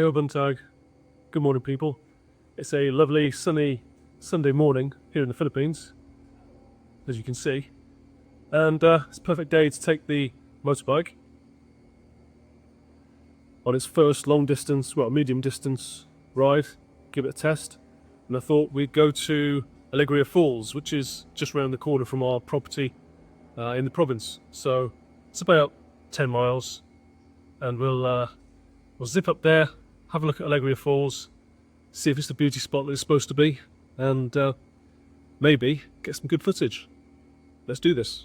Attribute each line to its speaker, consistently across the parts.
Speaker 1: Go Buntag. Good morning, people. It's a lovely sunny Sunday morning here in the Philippines, as you can see, and it's a perfect day to take the motorbike on its first long distance, well, medium distance ride, give it a test. And I thought we'd go to Alegria Falls, which is just around the corner from our property in the province. So it's about 10 miles, and we'll zip up there, have a look at Alegria Falls, see if it's the beauty spot that it's supposed to be, and maybe get some good footage. Let's do this.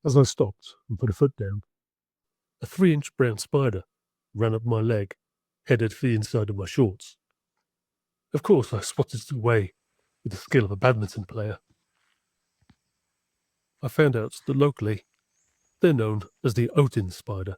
Speaker 1: As I stopped and put a foot down, a 3-inch brown spider ran up my leg, headed for the inside of my shorts. Of course, I swatted it away with the skill of a badminton player. I found out that locally, they're known as the Odin spider.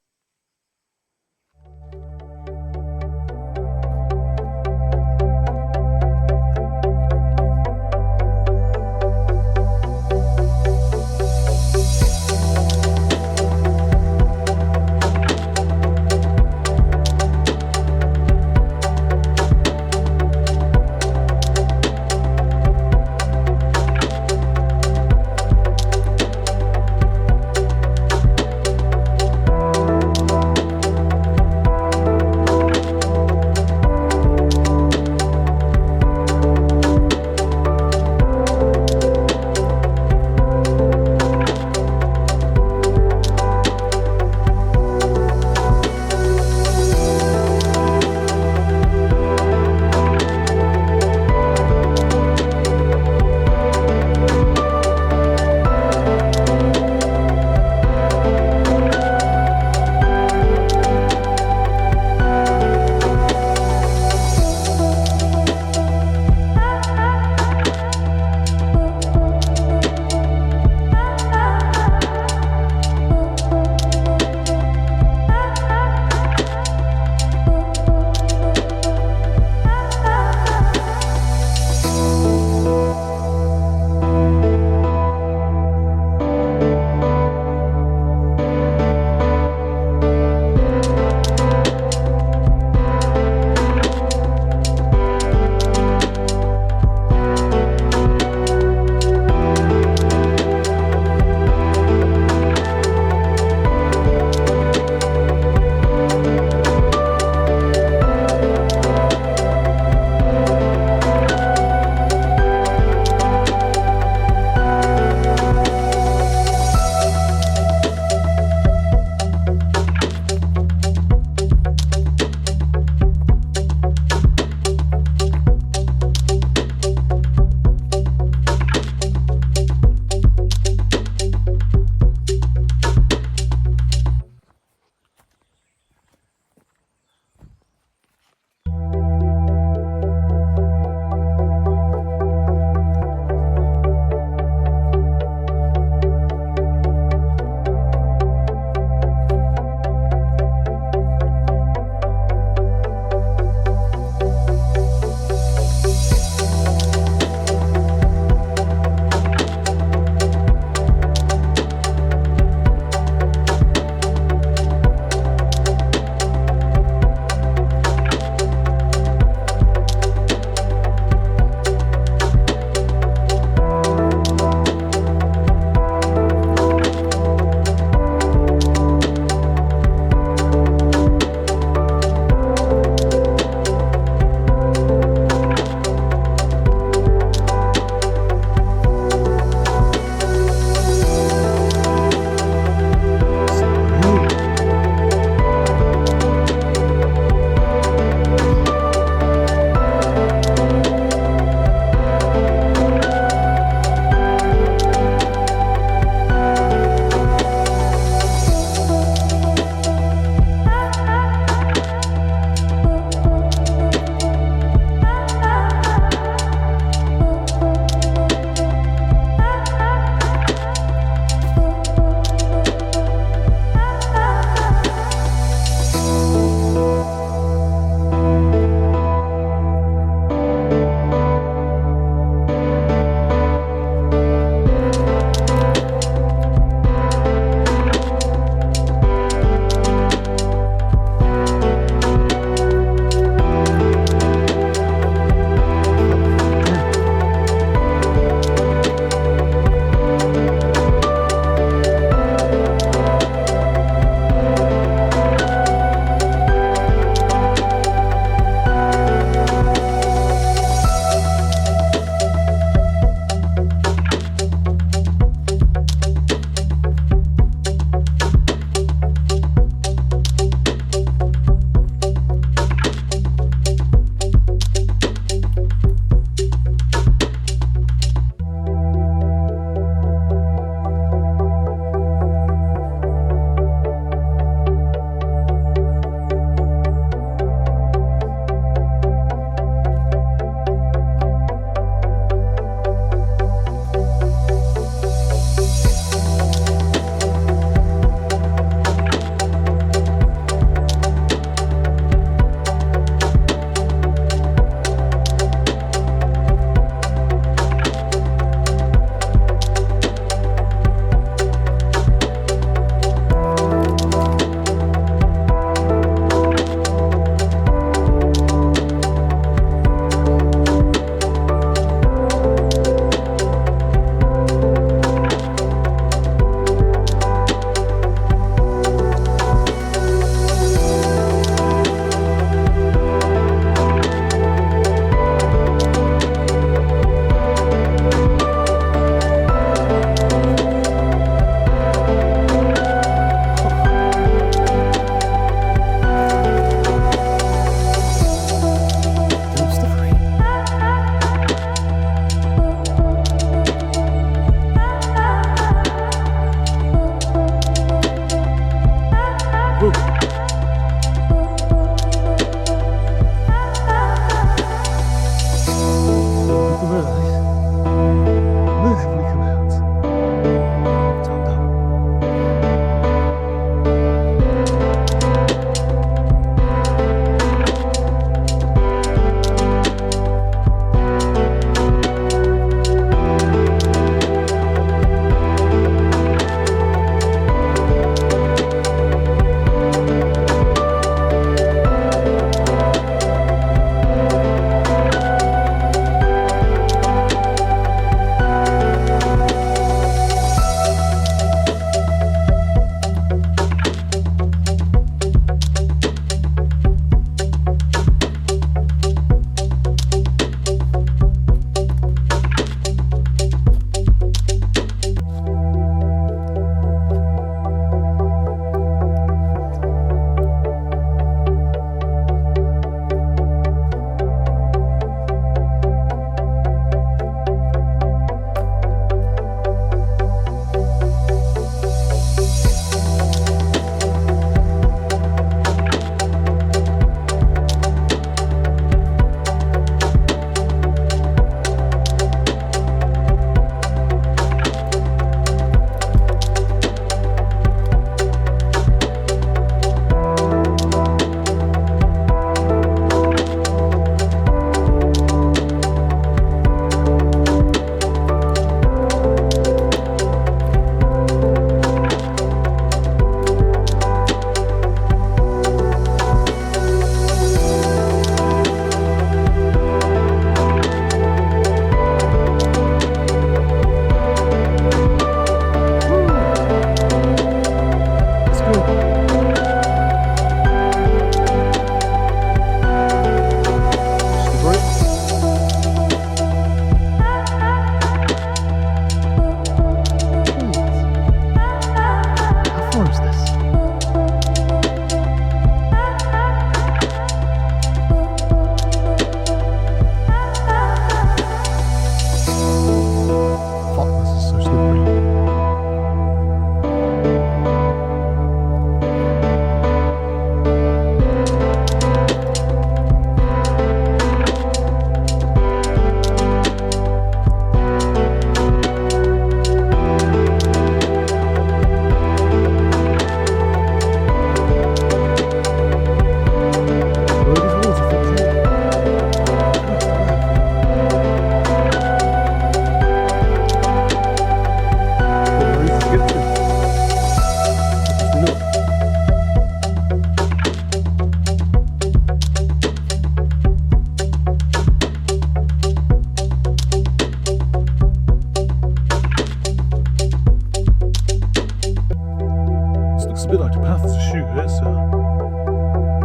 Speaker 1: bit like a path to shoot. There's a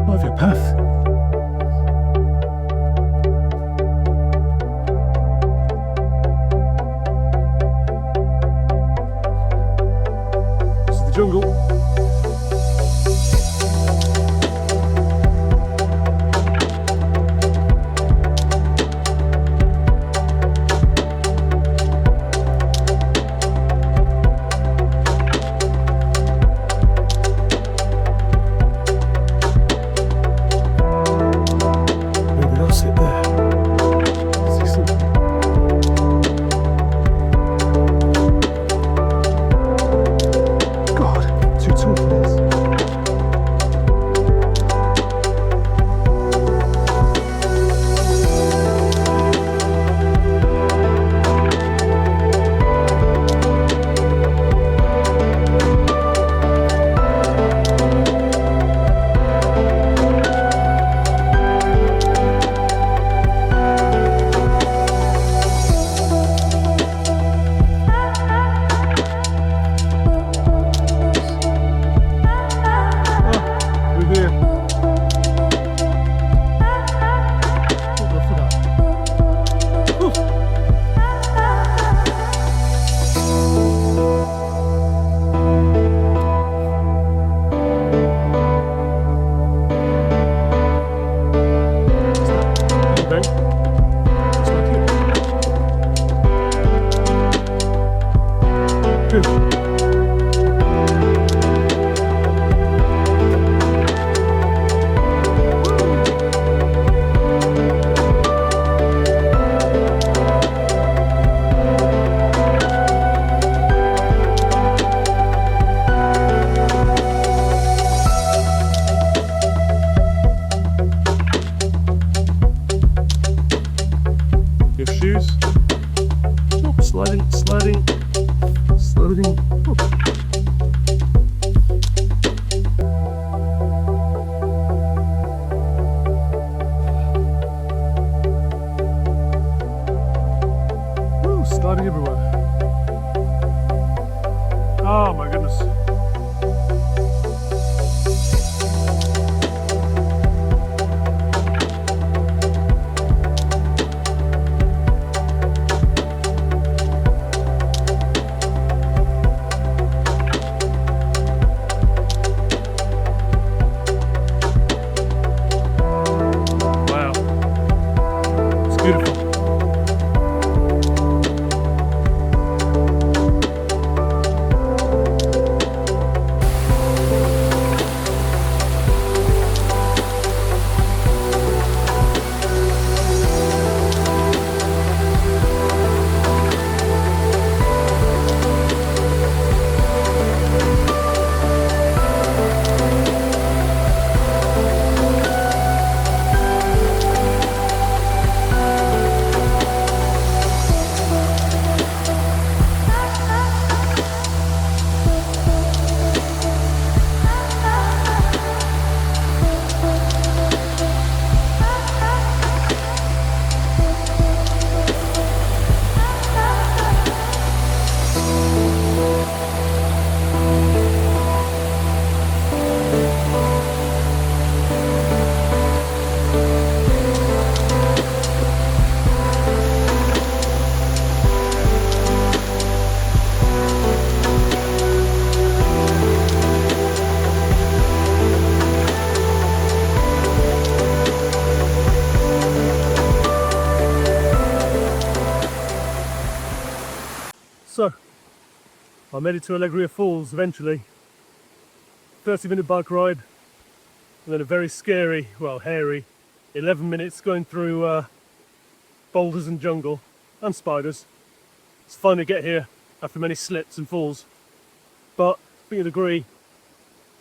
Speaker 1: lively path. This is the jungle. Sliding. Oh. Ooh, sliding everywhere. Oh my goodness. Beautiful. So, I made it to Alegria Falls eventually. 30-minute bike ride, and then a very scary, well hairy, 11 minutes going through boulders and jungle and spiders. It's fun to get here after many slips and falls, but I think you'd agree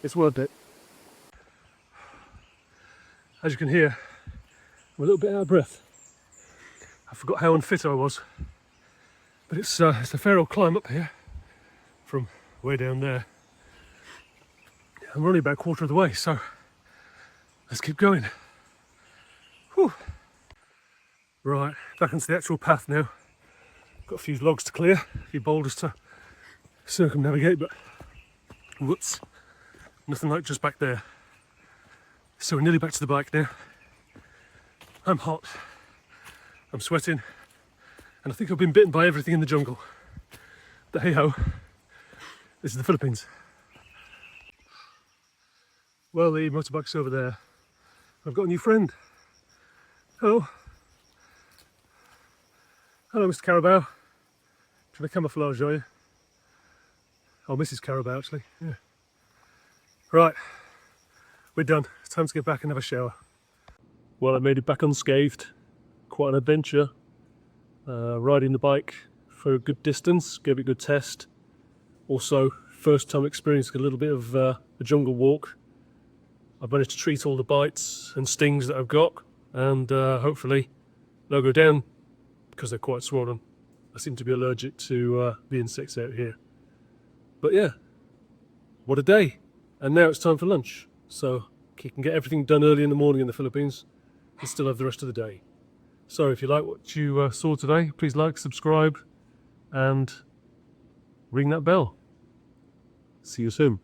Speaker 1: it's worth it. As you can hear, I'm a little bit out of breath. I forgot how unfit I was, but it's a fair old climb up here from way down there. I'm only about a quarter of the way, so let's keep going. Whew. Right, back into the actual path now. Got a few logs to clear, a few boulders to circumnavigate, but whoops, Nothing like just back there. So we're nearly back to the bike now. I'm hot, I'm sweating, and I think I've been bitten by everything in the jungle. But hey ho, this is the Philippines. Well, the motorbike's over there. I've got a new friend. Hello. Hello, Mr. Carabao. Trying to camouflage, are you? Oh, Mrs. Carabao, actually. Yeah. Right, we're done. It's time to get back and have a shower. Well, I made it back unscathed. Quite an adventure. Riding the bike for a good distance, gave it a good test. Also, first time experiencing a little bit of a jungle walk. I've managed to treat all the bites and stings that I've got, and hopefully they'll go down because they're quite swollen. I seem to be allergic to the insects out here. But yeah, what a day. And now it's time for lunch. So you can get everything done early in the morning in the Philippines and still have the rest of the day. So if you like what you saw today, please like, subscribe, and ring that bell. See you soon.